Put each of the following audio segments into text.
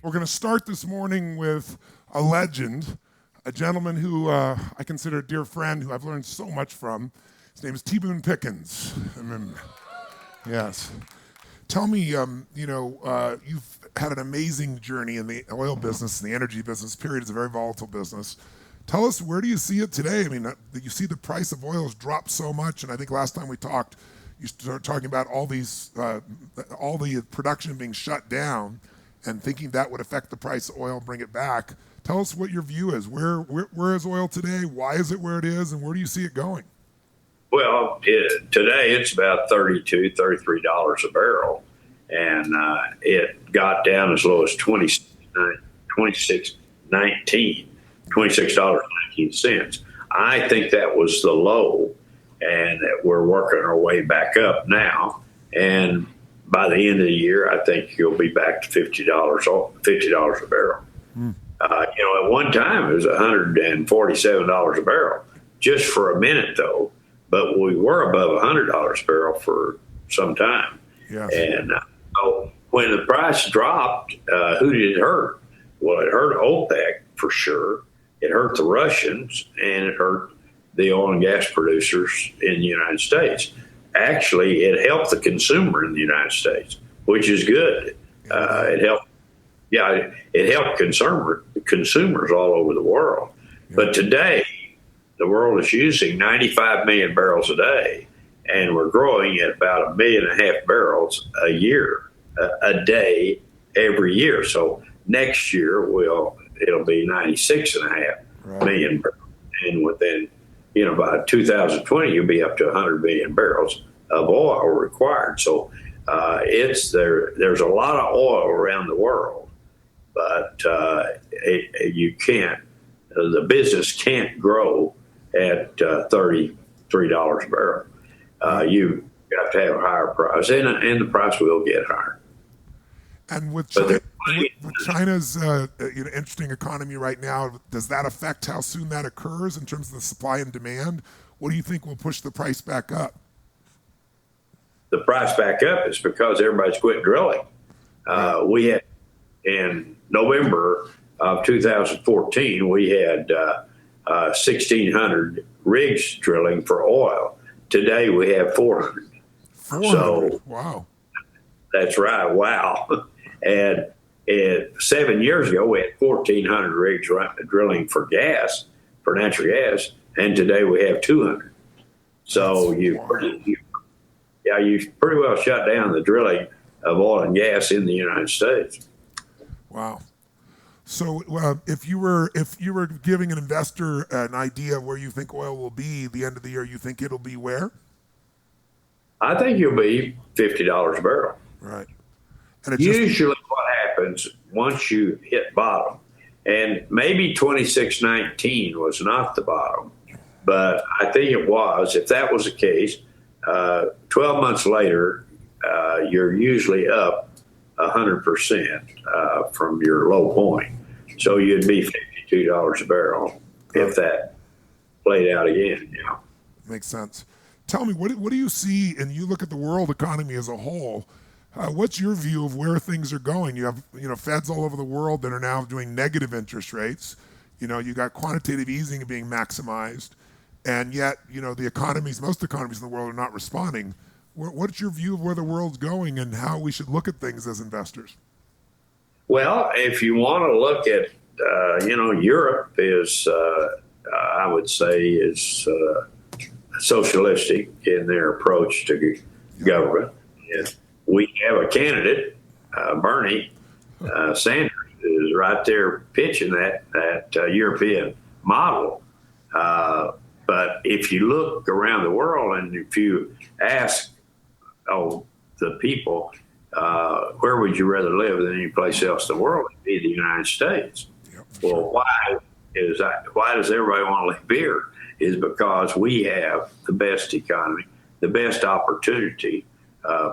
We're going to start this morning with a legend, a gentleman who I consider a dear friend who I've learned so much from. His name is Boone Pickens. Yes. Tell me, you've had an amazing journey in the oil business and the energy business. Period is a very volatile business. Tell us, where do you see it today? I mean, you see the price of oil has dropped so much, and I think last time we talked, you started talking about all the production being shut down, and thinking that would affect the price of oil and bring it back. Tell us what your view is. Where is oil today? Why is it where it is? And where do you see it going? Well, today it's about $32, $33 a barrel. And it got down as low as $26.19. I think that was the low, and that we're working our way back up now. And by the end of the year, I think you'll be back to $50 a barrel. At one time it was $147 a barrel, just for a minute though. But we were above $100 a barrel for some time. Yes. And so when the price dropped, who did it hurt? Well, it hurt OPEC for sure. It hurt the Russians, and it hurt the oil and gas producers in the United States. Actually, it helped the consumer in the United States, which is good. It helped consumers all over the world. Yeah. But today, the world is using 95 million barrels a day, and we're growing at about 1.5 million barrels a day, every year. So next year, it'll be 96.5 million barrels. And within by 2020, you'll be up to 100 million barrels of oil required. So there's a lot of oil around the world, but the business can't grow at $33 a barrel. You have to have a higher price, and the price will get higher. And with China's interesting economy right now, does that affect how soon that occurs in terms of the supply and demand? What do you think will push the price back up? The price back up is because everybody's quit drilling. We had, in November of 2014, we had 1,600 rigs drilling for oil. Today we have 400. 400? So, wow. That's right. Wow. And 7 years ago, we had 1,400 rigs drilling for natural gas, and today we have 200. So you pretty well shut down the drilling of oil and gas in the United States. Wow. So if you were giving an investor an idea of where you think oil will be the end of the year, you think it'll be where? I think you'll be $50 a barrel. Right. And usually what happens once you hit bottom, and maybe 26.19 was not the bottom, but I think it was. If that was the case, 12 months later, you're usually up 100% from your low point. So you'd be $52 a barrel if that played out again. Yeah. Makes sense. Tell me, what do you see, and you look at the world economy as a whole, what's your view of where things are going? You have, feds all over the world that are now doing negative interest rates. You got quantitative easing being maximized, and yet, most economies in the world are not responding. What's your view of where the world's going and how we should look at things as investors? Well, if you want to look at, Europe is, I would say, is socialistic in their approach to government. And we have a candidate, Bernie Sanders, is right there pitching that European model. But if you look around the world and if you ask the people, where would you rather live than any place else in the world, it'd be the United States. Yep, well, sure. why does everybody want to live here? Is because we have the best economy, the best opportunity.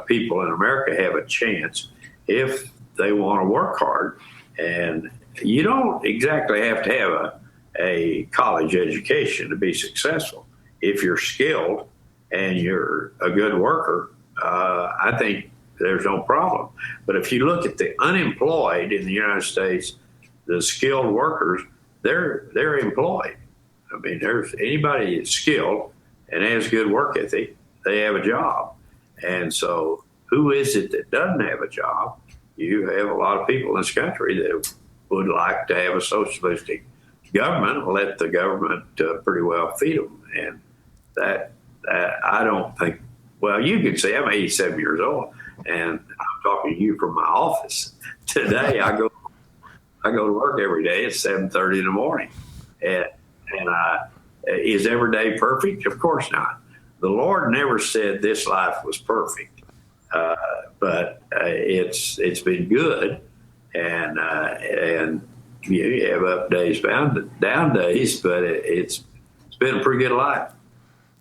People in America have a chance if they want to work hard. And you don't exactly have to have a college education to be successful. If you're skilled and you're a good worker, I think there's no problem. But if you look at the unemployed in the United States, the skilled workers, they're employed. I mean, there's anybody that's skilled and has good work ethic, they have a job. And so who is it that doesn't have a job? You have a lot of people in this country that would like to have a socialistic government and let the government pretty well feed them. And that I don't think, well, you can say I'm 87 years old and I'm talking to you from my office. Today I go to work every day at 7:30 in the morning. And is every day perfect? Of course not. The Lord never said this life was perfect, but it's been good, and you have up days, down days, but it's been a pretty good life.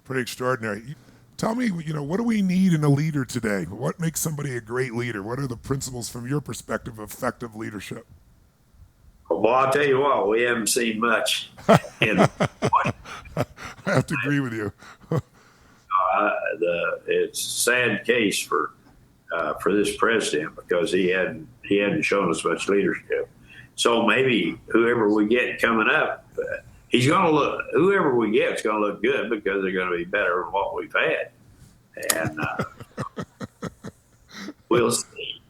Pretty extraordinary. Tell me, what do we need in a leader today? What makes somebody a great leader? What are the principles from your perspective of effective leadership? Well, I'll tell you what, we haven't seen much. I have to agree with you. It's a sad case for this president because he hadn't shown us much leadership. So maybe whoever we get coming up, whoever we get is going to look good because they're going to be better than what we've had. And we'll see.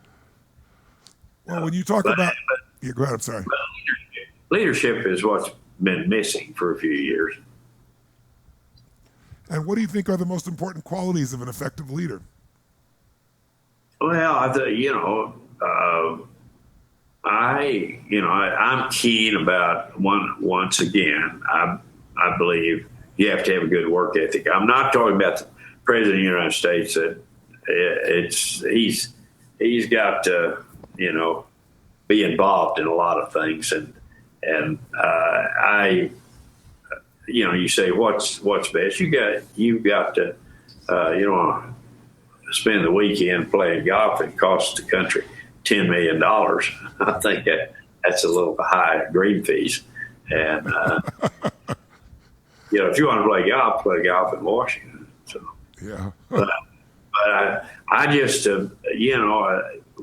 Well, when you talk about... Yeah, go ahead, I'm sorry. Leadership is what's been missing for a few years. And what do you think are the most important qualities of an effective leader? Well, I'm keen about once again. I believe you have to have a good work ethic. I'm not talking about the president of the United States. He's got to be involved in a lot of things, and you say what's best. You've got to spend the weekend playing golf. It costs the country $10 million. I think that's a little high green fees. And if you want to play golf in Washington. So yeah. but I just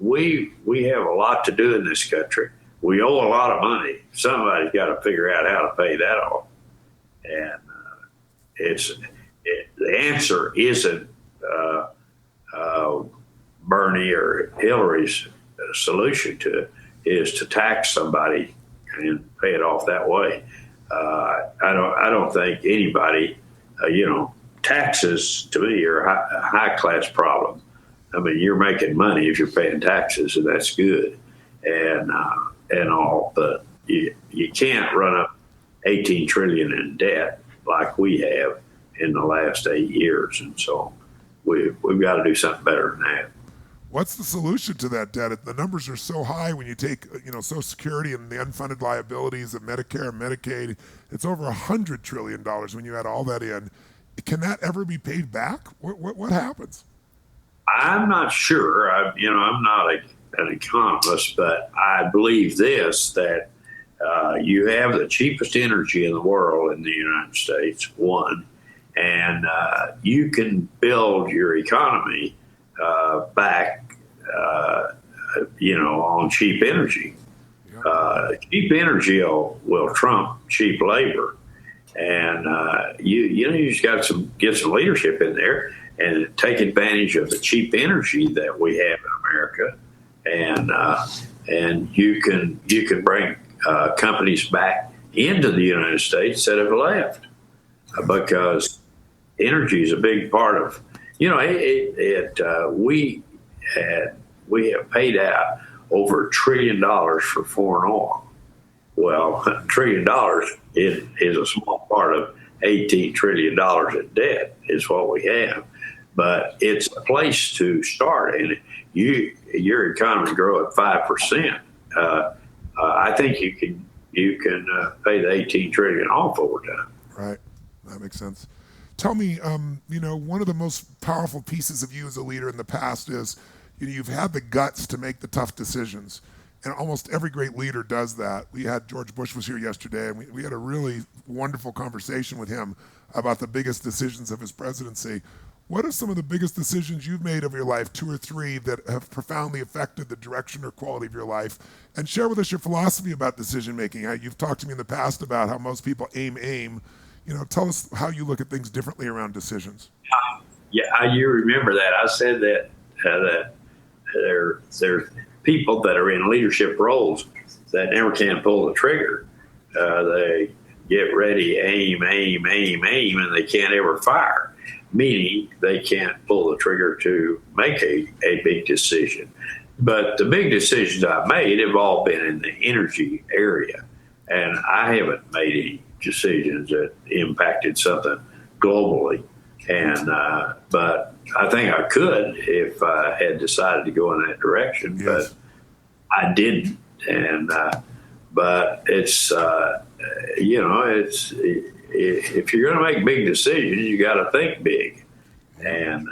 we have a lot to do in this country. We owe a lot of money. Somebody's got to figure out how to pay that off. And the answer isn't Bernie or Hillary's solution to it is to tax somebody and pay it off that way. I don't think anybody, taxes to me are a high class problem. I mean, you're making money if you're paying taxes, and that's good, and all. But you can't run up $18 trillion in debt like we have in the last 8 years, and so we've got to do something better than that. What's the solution to that debt? The numbers are so high when you take, Social Security and the unfunded liabilities of Medicare and Medicaid. It's over $100 trillion when you add all that in. Can that ever be paid back? What happens? I'm not sure. I'm not an economist, but I believe this, that you have the cheapest energy in the world in the United States, one, and you can build your economy back, on cheap energy. Cheap energy will trump cheap labor. And you just got to get some leadership in there and take advantage of the cheap energy that we have in America, and you can bring companies back into the United States that have left, because energy is a big part of. We have paid out over $1 trillion for foreign oil. Well, $1 trillion is a small part of $18 trillion in debt is what we have. But it's a place to start. And your economy grow at 5%. I think you can pay the $18 trillion off over time. Right. That makes sense. Tell me, one of the most powerful pieces of you as a leader in the past is, you've had the guts to make the tough decisions. And almost every great leader does that. We had George Bush was here yesterday, and we had a really wonderful conversation with him about the biggest decisions of his presidency. What are some of the biggest decisions you've made of your life, two or three, that have profoundly affected the direction or quality of your life? And share with us your philosophy about decision making. You've talked to me in the past about how most people aim. Tell us how you look at things differently around decisions. Yeah, you remember that. I said that there people that are in leadership roles that never can pull the trigger. They get ready, aim, and they can't ever fire, meaning they can't pull the trigger to make a big decision. But the big decisions I've made have all been in the energy area, and I haven't made any decisions that impacted something globally. And but I think I could if I had decided to go in that direction, Yes. but I didn't. And but it's it's if you're going to make big decisions, you got to think big. And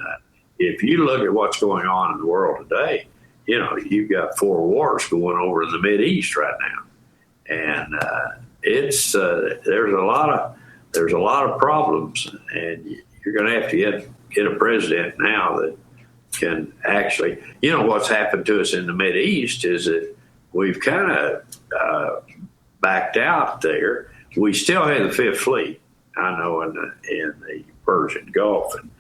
if you look at what's going on in the world today, you've got 4 wars going over in the Mideast right now, and it's there's a lot of problems, and you're going to have to get a president now that can actually, what's happened to us in the Mideast is that we've kind of backed out there. We still have the Fifth Fleet, I know, in the Persian Gulf, and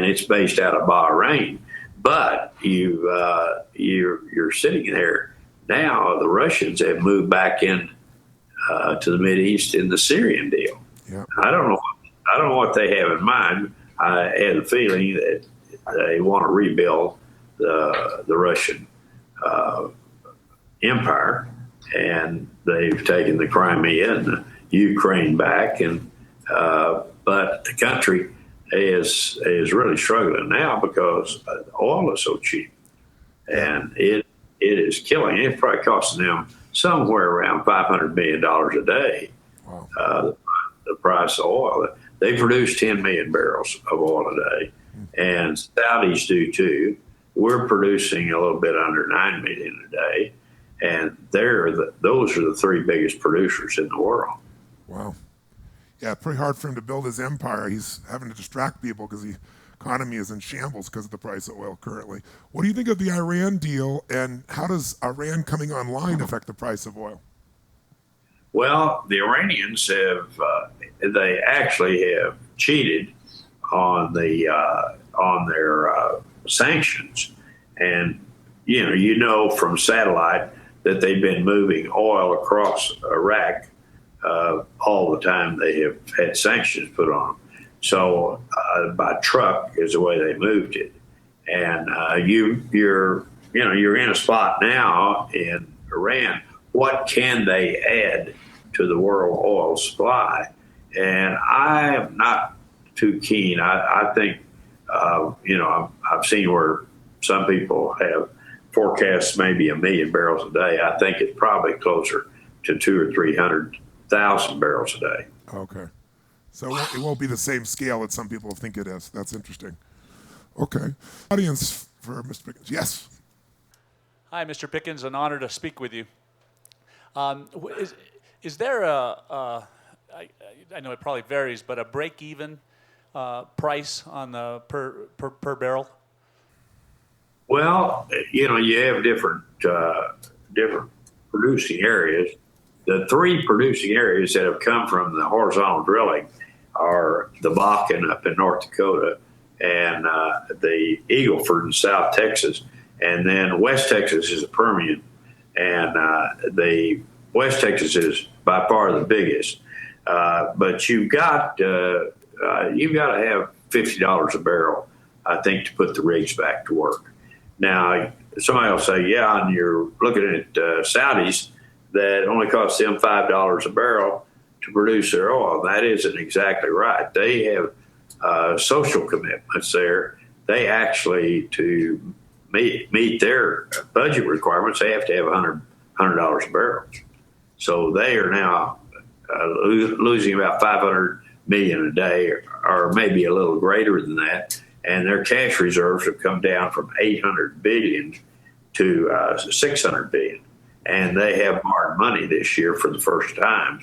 it's based out of Bahrain. But you're sitting there now. The Russians have moved back in to the Mideast in the Syrian deal. Yeah. I don't know what they have in mind. I had the feeling that they want to rebuild the Russian empire, and they've taken the Crimea and the Ukraine back, and but the country is really struggling now because oil is so cheap, and it is killing. It's probably costing them somewhere around $500 million a day. Wow. The price of oil. They produce 10 million barrels of oil a day, and Saudis do too. We're producing a little bit under 9 million a day, and those are the 3 biggest producers in the world. Wow. Yeah, pretty hard for him to build his empire. He's having to distract people because the economy is in shambles because of the price of oil currently. What do you think of the Iran deal, and how does Iran coming online affect the price of oil? Well, the Iranians they actually have cheated on their sanctions, and from satellite that they've been moving oil across Iraq all the time. They have had sanctions put on them. So by truck is the way they moved it, and you're in a spot now in Iran. What can they add to the world oil supply? And I am not too keen. I think, I've seen where some people have forecast maybe 1 million barrels a day. I think it's probably closer to 200,000 or 300,000 barrels a day. Okay. So it won't be the same scale that some people think it is. That's interesting. Okay. Audience for Mr. Pickens. Yes. Hi, Mr. Pickens. An honor to speak with you. Is there I know it probably varies, but a break-even price on the per barrel? Well, you have different producing areas. The 3 producing areas that have come from the horizontal drilling are the Bakken up in North Dakota, and the Eagle Ford in South Texas, and then West Texas is the Permian, and the West Texas is by far the biggest. But you've got to have $50 a barrel, I think, to put the rigs back to work. Now, somebody will say, yeah, and you're looking at Saudis that only cost them $5 a barrel to produce their oil. That isn't exactly right. They have social commitments there. They actually, to meet their budget requirements, they have to have $100 a barrel. So they are now losing about 500 million a day, or maybe a little greater than that. And their cash reserves have come down from 800 billion to 600 billion. And they have borrowed money this year for the first time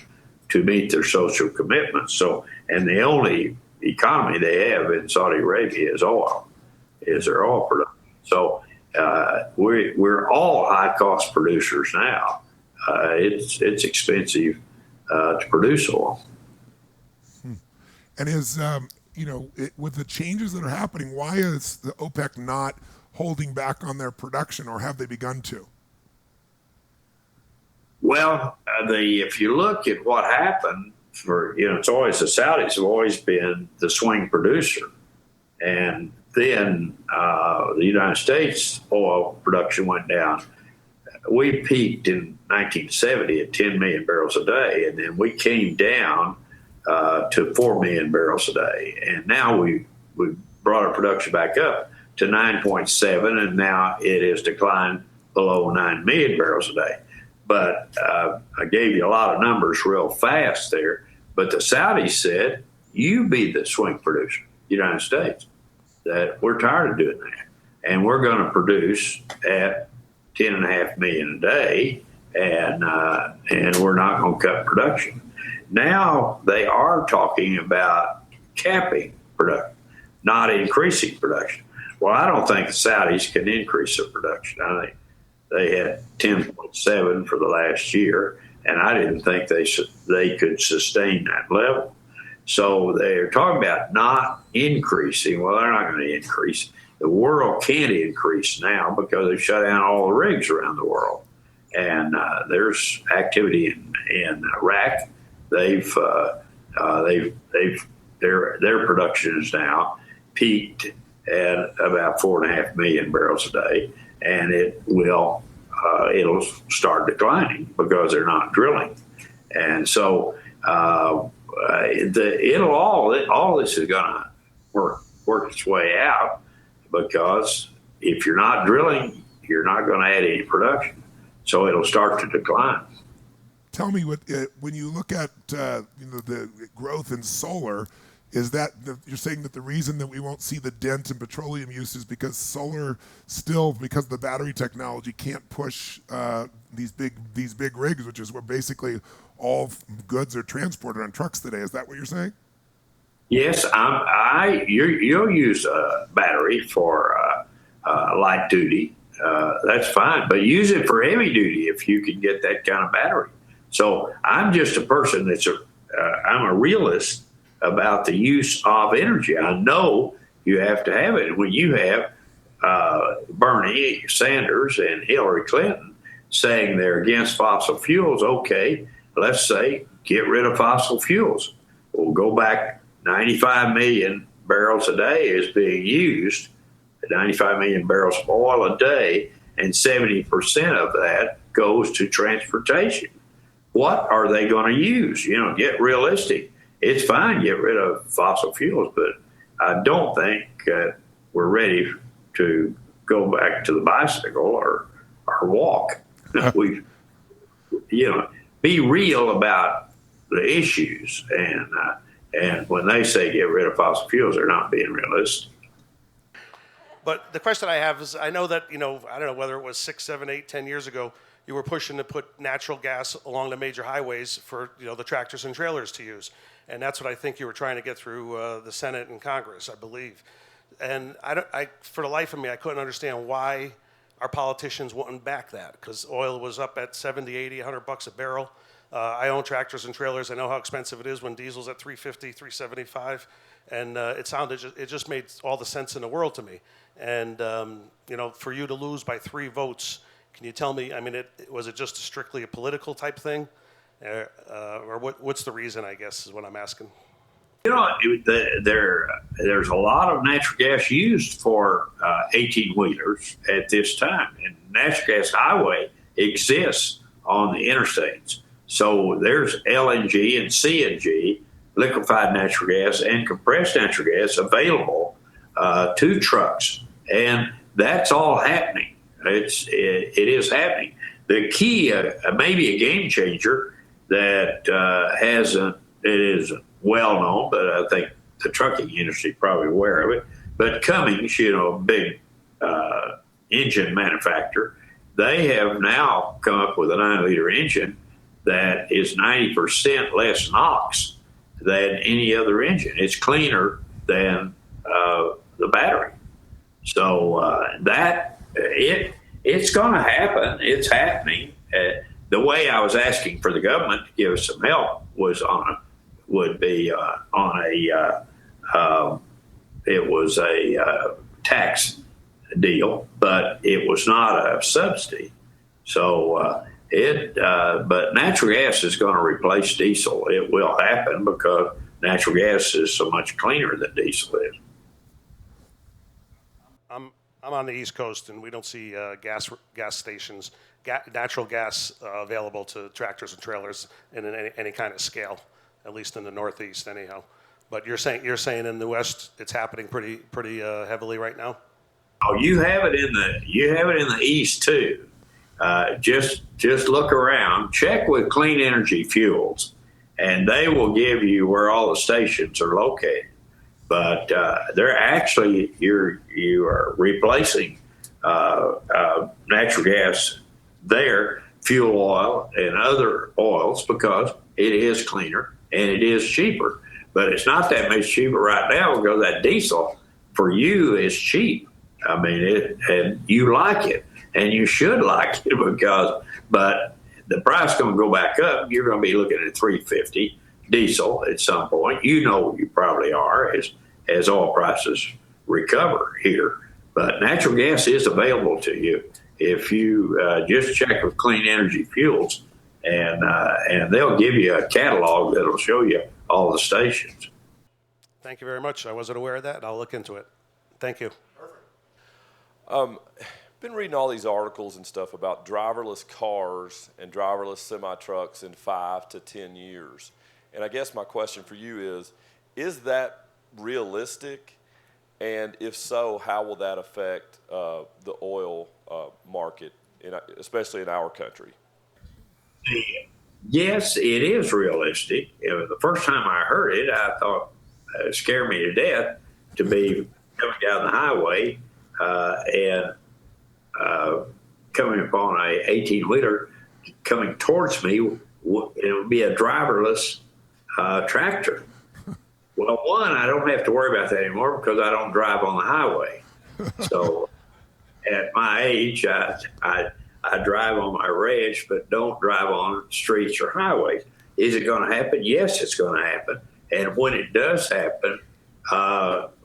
to meet their social commitments. So, and the only economy they have in Saudi Arabia is oil, is their oil production. So we're all high cost producers now. It's expensive to produce oil. And with the changes that are happening, why is the OPEC not holding back on their production, or have they begun to? Well, if you look at what happened it's always the Saudis have always been the swing producer. And then the United States oil production went down. We peaked in 1970 at 10 million barrels a day, and then we came down to 4 million barrels a day. And now we brought our production back up to 9.7, and now it has declined below 9 million barrels a day. But I gave you a lot of numbers real fast there. But the Saudis said, you be the swing producer, United States, that we're tired of doing that. And we're going to produce at 10.5 million a day, and we're not going to cut production. Now they are talking about capping production, not increasing production. Well, I don't think the Saudis can increase their production. I think they had 10.7 for the last year, and I didn't think they could sustain that level. So they're talking about not increasing. Well, they're not going to increase. The world can't increase now because they've shut down all the rigs around the world. And there's activity in Iraq. Their production is now peaked at about 4.5 million barrels a day, and it'll start declining because they're not drilling. And so all this is going to work its way out, because if you're not drilling, you're not going to add any production. So it'll start to decline. Tell me, when you look at the growth in solar, is that you're saying that the reason that we won't see the dent in petroleum use is because solar still, because the battery technology can't push these big rigs, which is where basically all goods are transported on trucks today? Is that what you're saying? Yes, you'll use a battery for light duty. That's fine, but use it for heavy duty if you can get that kind of battery. So I'm just a person I'm a realist about the use of energy. I know you have to have it. When you have Bernie Sanders and Hillary Clinton saying they're against fossil fuels, okay, let's say get rid of fossil fuels. We'll go back 95 million barrels a day is being used, 95 million barrels of oil a day, and 70% of that goes to transportation. What are they going to use? Get realistic. It's fine, get rid of fossil fuels, but I don't think we're ready to go back to the bicycle or walk. Be real about the issues. And when they say get rid of fossil fuels, they're not being realistic. But the question I have is, I know that, I don't know whether it was 6, 7, 8, 10 years ago, you were pushing to put natural gas along the major highways for, the tractors and trailers to use. And that's what I think you were trying to get through the Senate and Congress, I believe. And for the life of me, I couldn't understand why our politicians wouldn't back that, because oil was up at 70, 80, $100 a barrel. I own tractors and trailers. I know how expensive it is when diesel's at $350, $375. And it just made all the sense in the world to me. And, for you to lose by 3 votes, can you tell me, was it just strictly a political type thing? Or what's the reason, I guess, is what I'm asking. There's a lot of natural gas used for 18-wheelers at this time. And natural gas highway exists on the interstates. So there's LNG and CNG, liquefied natural gas, and compressed natural gas available to trucks. And that's all happening. It is happening. The key, maybe a game changer that it is well known, but I think the trucking industry is probably aware of it. But Cummins, a big engine manufacturer, they have now come up with a 9-liter engine that is 90% less NOx than any other engine. It's cleaner than the battery. So it's going to happen. It's happening. The way I was asking for the government to give us some help was it was a tax deal, but it was not a subsidy. So but natural gas is going to replace diesel. It will happen because natural gas is so much cleaner than diesel is. I'm on the East Coast, and we don't see gas stations, natural gas available to tractors and trailers in any kind of scale, at least in the Northeast, anyhow. But you're saying in the West it's happening pretty heavily right now. Oh, you have it in the East too. Just look around, check with Clean Energy Fuels, and they will give you where all the stations are located. But they're actually you are replacing natural gas there, fuel oil and other oils, because it is cleaner and it is cheaper. But it's not that much cheaper right now because that diesel for you is cheap. I mean, and you like it, and you should like it but the price is going to go back up. You're going to be looking at $3.50 diesel at some point. You probably are as oil prices recover here. But natural gas is available to you if you just check with Clean Energy Fuels, and they'll give you a catalog that'll show you all the stations. Thank you very much. I wasn't aware of that, and I'll look into it. Thank you. Been reading all these articles and stuff about driverless cars and driverless semi-trucks in 5 to 10 years. And I guess my question for you is that realistic? And if so, how will that affect the oil market, especially in our country? Yes, it is realistic. The first time I heard it, I thought it scared me to death to be coming down the highway and coming upon a 18-wheeler coming towards me. It would be a driverless tractor. Well, one, I don't have to worry about that anymore because I don't drive on the highway. So at my age, I drive on my ranch, but don't drive on streets or highways. Is it going to happen? Yes, it's going to happen. And when it does happen,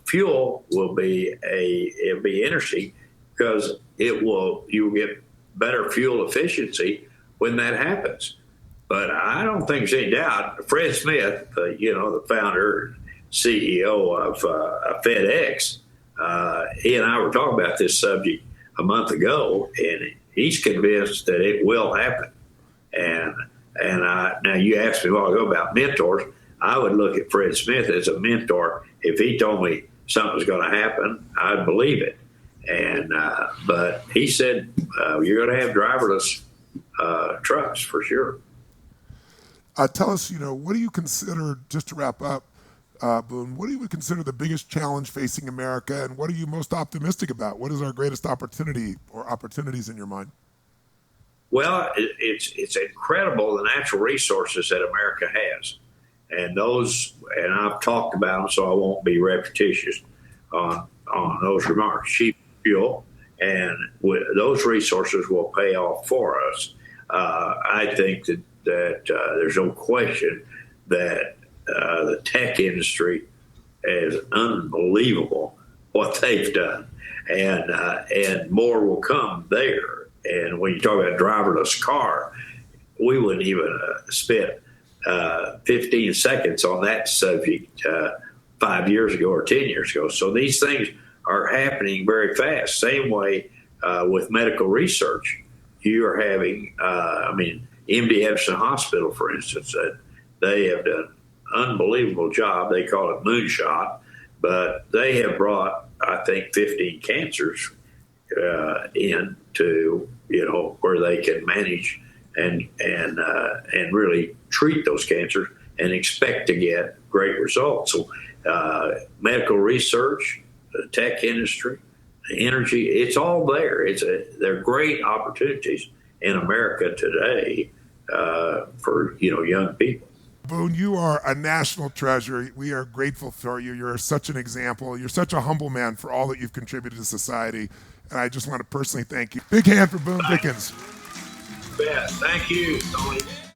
fuel will be it'll be interesting because you'll get better fuel efficiency when that happens. But I don't think there's any doubt. Fred Smith, the founder and CEO of FedEx, he and I were talking about this subject a month ago, and he's convinced that it will happen. And now you asked me a while ago about mentors. I would look at Fred Smith as a mentor. If he told me something's going to happen, I'd believe it. And but he said you're going to have driverless trucks for sure. Tell us, what do you consider, just to wrap up, Boone, what do you consider the biggest challenge facing America, and what are you most optimistic about? What is our greatest opportunity or opportunities in your mind? Well, it's incredible the natural resources that America has. And I've talked about them, so I won't be repetitious on those remarks. Cheap fuel, and those resources will pay off for us. I think that there's no question that the tech industry is unbelievable what they've done, and more will come there. And when you talk about driverless car, we wouldn't even spend 15 seconds on that subject 5 years ago or 10 years ago. So these things are happening very fast. Same way with medical research. You are having, MD Anderson Hospital, for instance, they have done an unbelievable job. They call it moonshot, but they have brought, I think, 15 cancers into, where they can manage and really treat those cancers and expect to get great results. So medical research, the tech industry, the energy, it's all there. They're great opportunities in America today for young people. Boone, you are a national treasure. We are grateful for you. You're such an example. You're such a humble man for all that you've contributed to society. And I just want to personally thank you. Big hand for Boone Pickens. Yeah, thank you, Tony.